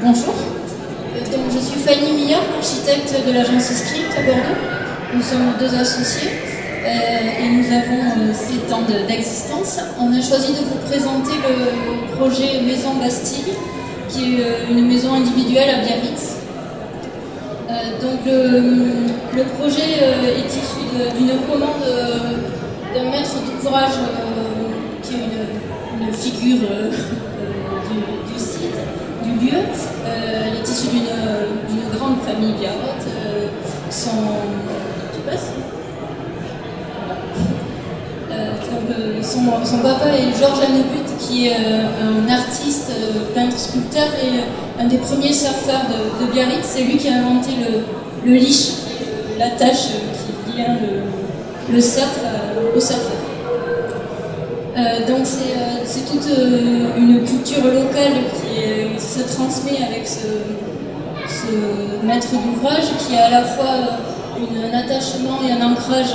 Bonjour. Donc, je suis Fanny Millard, architecte de l'agence Script à Bordeaux. Nous sommes deux associés et nous avons 7 ans d'existence. On a choisi de vous présenter le projet Maison Bastille, qui est une maison individuelle à Biarritz. Donc le projet est issu d'une commande d'un maître d'ouvrage qui est une figure du site, du lieu. Elle est issue d'une grande famille biarrotte. Son papa est Georges Hannebut, qui est un artiste, peintre, sculpteur et un des premiers surfeurs de Biarritz. C'est lui qui a inventé le leash, l'attache qui lie le surf au surfeur. Donc c'est toute une culture locale qui se transmet avec ce maître d'ouvrage qui a à la fois un attachement et un ancrage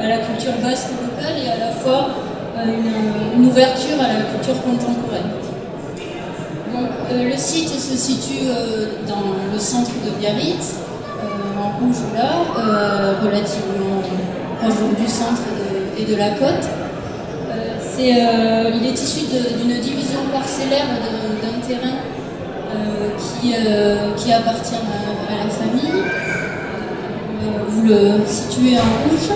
à la culture basque locale et à la fois une ouverture à la culture contemporaine. Donc, le site se situe dans le centre de Biarritz, en rouge là, relativement proche du centre et de la côte. Il est issu d'une division parcellaire d'un terrain qui appartient à la famille. Vous le situez en rouge.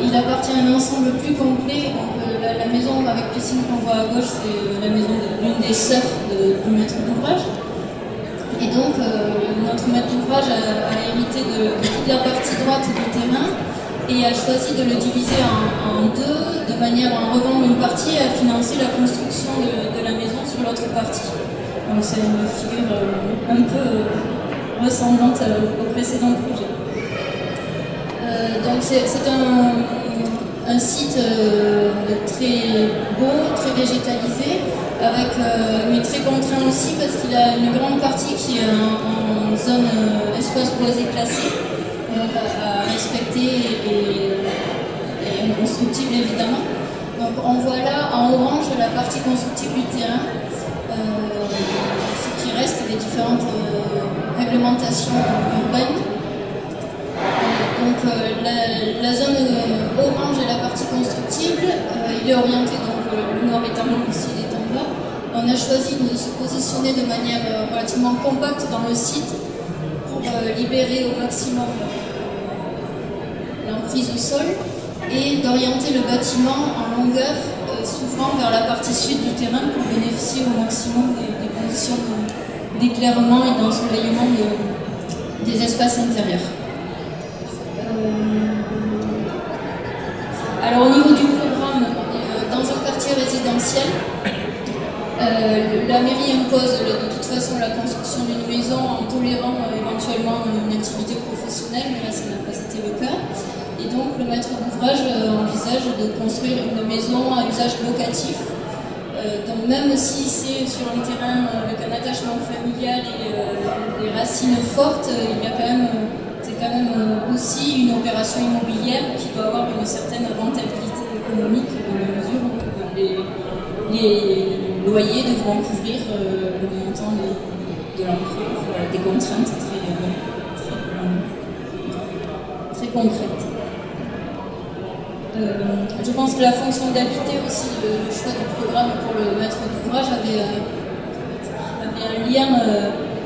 Il appartient à un ensemble plus complet. Donc, la maison avec piscine qu'on voit à gauche, c'est la maison d'une des sœurs du maître d'ouvrage. Et donc, notre maître d'ouvrage a hérité de toute la partie droite du terrain et a choisi de le diviser en deux, de manière à en revendre une partie et à financer la construction de la maison sur l'autre partie. Donc, c'est une figure un peu ressemblante au précédent projet. Donc c'est un site très beau, très végétalisé, mais très contraint aussi parce qu'il a une grande partie qui est en zone espace boisé classé, à respecter et inconstructible évidemment. Donc on voit là en orange la partie constructible du terrain, ce qui reste des différentes réglementations urbaines. Donc la zone orange est la partie constructible, il est orienté, donc le nord est en haut, le sud est en bas. On a choisi de se positionner de manière relativement compacte dans le site pour libérer au maximum l'emprise au sol et d'orienter le bâtiment en longueur s'ouvrant vers la partie sud du terrain pour bénéficier au maximum des conditions d'éclairement et d'ensoleillement des espaces intérieurs. Alors au niveau du programme, dans un quartier résidentiel, la mairie impose de toute façon la construction d'une maison en tolérant éventuellement une activité professionnelle, mais là ça n'a pas été le cas. Et donc le maître d'ouvrage envisage de construire une maison à usage locatif. Donc même si c'est sur un terrain avec un attachement familial et des racines fortes, il y a quand même aussi une opération immobilière qui doit avoir une certaine rentabilité économique dans la mesure où les loyers devront couvrir le montant de l'emprunt, des contraintes très concrètes. Je pense que la fonction d'habiter aussi, le choix du programme pour le maître d'ouvrage avait un lien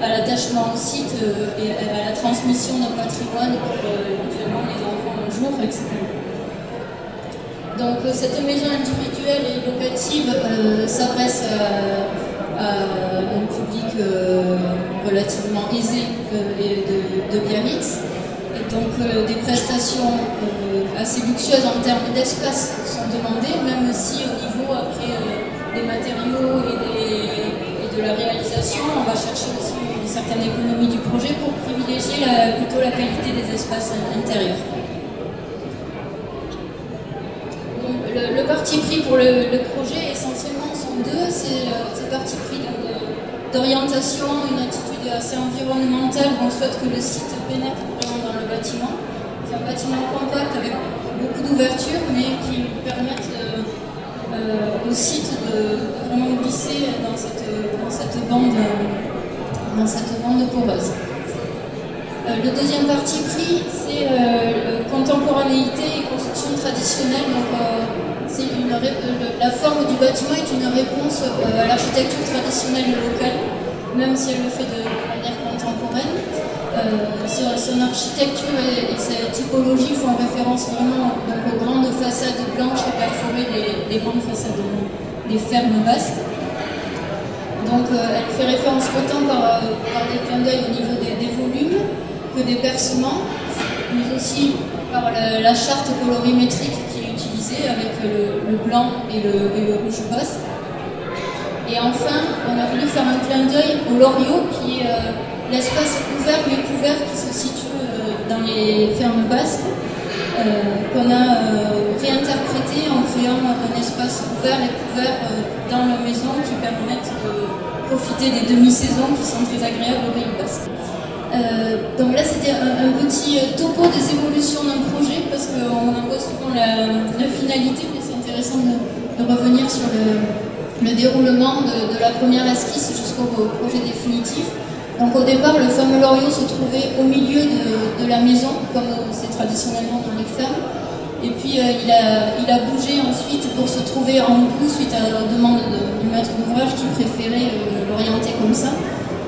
à l'attachement au site et à la transmission d'un patrimoine pour éventuellement les enfants un jour, etc. Donc cette maison individuelle et locative s'adresse à un public relativement aisé de Biarritz. Et donc des prestations assez luxueuses en termes d'espace sont demandées, même si au niveau après des matériaux et de la réalisation, on va chercher aussi une certaine économie du projet pour privilégier plutôt la qualité des espaces intérieurs. Donc, le parti pris pour le projet essentiellement sont deux, c'est parti pris d'orientation, une attitude assez environnementale où on souhaite que le site pénètre vraiment dans le bâtiment. C'est un bâtiment compact avec beaucoup d'ouvertures mais qui permettent au site de vraiment glisser dans cette bande dans cette bande poreuse. Le deuxième parti pris, c'est contemporanéité et construction traditionnelle. Donc, la forme du bâtiment est une réponse à l'architecture traditionnelle locale, même si elle le fait de manière contemporaine. Son architecture et sa typologie font référence vraiment donc, aux grandes façades blanches et perforées des grandes façades des fermes basques. Donc elle fait référence autant par des clins d'œil au niveau des volumes que des percements, mais aussi par la charte colorimétrique qui est utilisée avec le blanc et le rouge basque. Et enfin, on a voulu faire un clin d'œil au loriot qui est l'espace ouvert mais couvert qui se situe dans les fermes basques, qu'on a réinterprété en créant un espace ouvert et couvert dans la maison qui permettent de profiter des demi-saisons qui sont très agréables au Pays Basque. Donc là c'était un petit topo des évolutions d'un projet parce qu'on en voit souvent la finalité, mais c'est intéressant de revenir sur le déroulement de la première esquisse jusqu'au projet définitif. Donc au départ, le fameux loriot se trouvait au milieu de la maison, comme c'est traditionnellement dans les fermes. Et puis il a bougé ensuite pour se trouver en bout suite à la demande du maître d'ouvrage qui préférait l'orienter comme ça.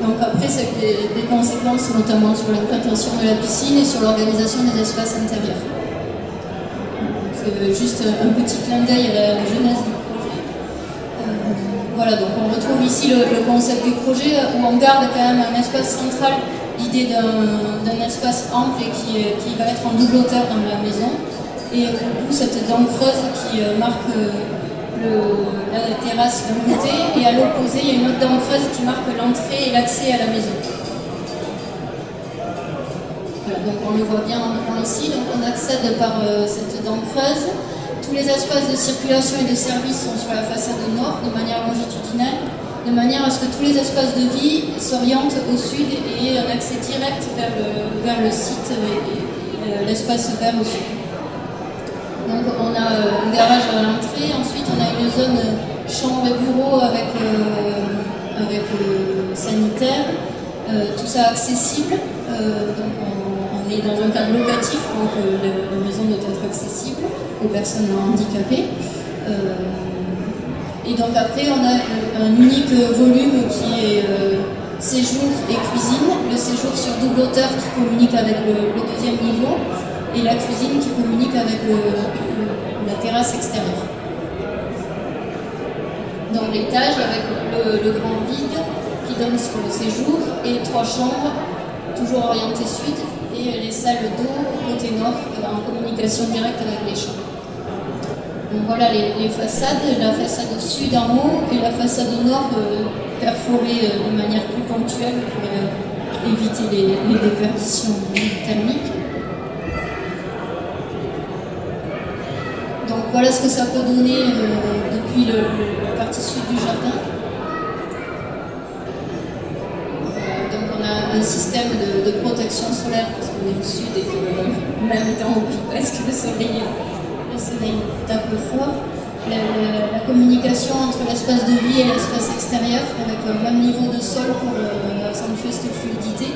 Donc après, ça a eu des conséquences notamment sur l'implantation de la piscine et sur l'organisation des espaces intérieurs. C'est juste un petit clin d'œil à la genèse du projet. Voilà, donc on retrouve ici le concept du projet où on garde quand même un espace central, l'idée d'un espace ample et qui va être en double hauteur dans la maison. Et au bout, cette dent creuse qui marque la terrasse d'un côté, et à l'opposé, il y a une autre dent creuse qui marque l'entrée et l'accès à la maison. Voilà, donc on le voit bien en plan ici, donc on accède par cette dent creuse. Tous les espaces de circulation et de service sont sur la façade nord, de manière longitudinale, de manière à ce que tous les espaces de vie s'orientent au sud et aient un accès direct vers le site et l'espace vert au sud. Donc on a un garage à l'entrée, ensuite on a une zone chambre et bureau avec sanitaire, tout ça accessible. Donc on est dans un cadre locatif, donc la maison doit être accessible aux personnes handicapées. Et donc après on a un unique volume qui est séjour et cuisine, le séjour sur double hauteur qui communique avec le deuxième niveau, et la cuisine qui communique avec la terrasse extérieure. Dans l'étage, avec le grand vide qui donne sur le séjour, et 3 chambres, toujours orientées sud, et les salles d'eau côté nord, en communication directe avec les chambres. Donc voilà les façades, la façade sud en haut et la façade nord perforée de manière plus ponctuelle pour éviter les déperditions thermiques. Donc voilà ce que ça peut donner depuis la partie sud du jardin. Donc on a un système de protection solaire parce qu'on est au sud et que même dans au Pays Basque le soleil tape fort. La communication entre l'espace de vie et l'espace extérieur avec un même niveau de sol pour accentuer cette fluidité.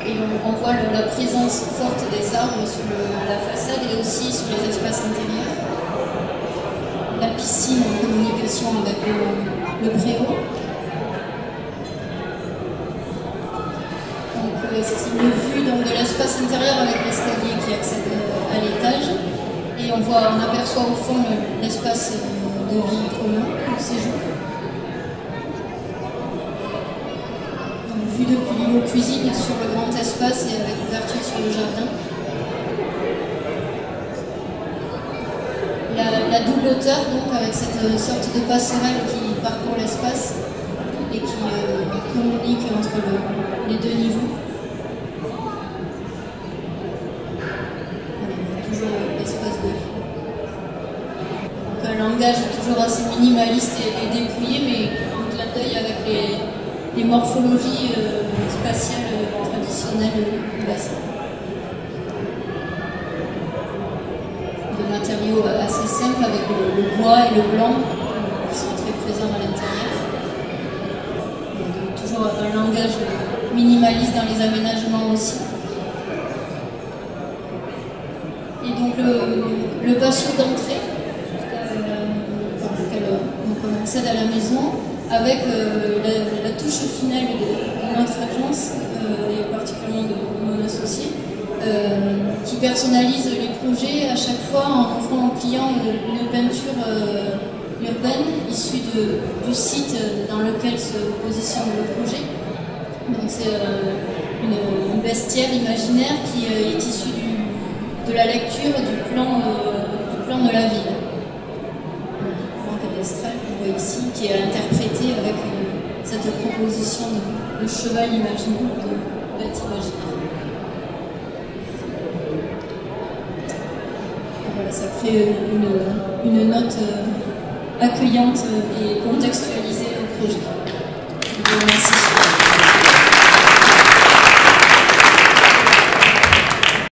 Et on voit la présence forte des arbres sur la façade et aussi sur les espaces intérieurs. La piscine en communication avec le préau. Donc c'est une vue de l'espace intérieur avec l'escalier qui accède à l'étage. Et on aperçoit au fond l'espace de vie commun, le séjour. Vue depuis l'îlot cuisine sur le grand espace et avec ouverture sur le jardin. La double hauteur, donc, avec cette sorte de passerelle qui parcourt l'espace et qui communique entre les deux niveaux. Toujours l'espace de vie. Donc un langage toujours assez minimaliste et dépouillé, mais un clin d'œil avec les morphologies spatiales traditionnelles basques. De matériaux assez simples avec le bois et le blanc qui sont très présents à l'intérieur. Toujours toujours un langage minimaliste dans les aménagements aussi. Et donc le patio d'entrée, par lequel on accède à la maison, avec la touche finale de notre agence, et particulièrement de mon associé, qui personnalise les projets à chaque fois en offrant au client une peinture urbaine issue du site dans lequel se positionne le projet. Donc c'est une bestiaire imaginaire qui est issue de la lecture du plan de la ville. Le plan cadastral qu'on voit ici, qui est interprété avec cette proposition de cheval imaginaire, de bête imaginaire. Voilà, ça crée une note accueillante et contextualisée au projet. Je vous remercie.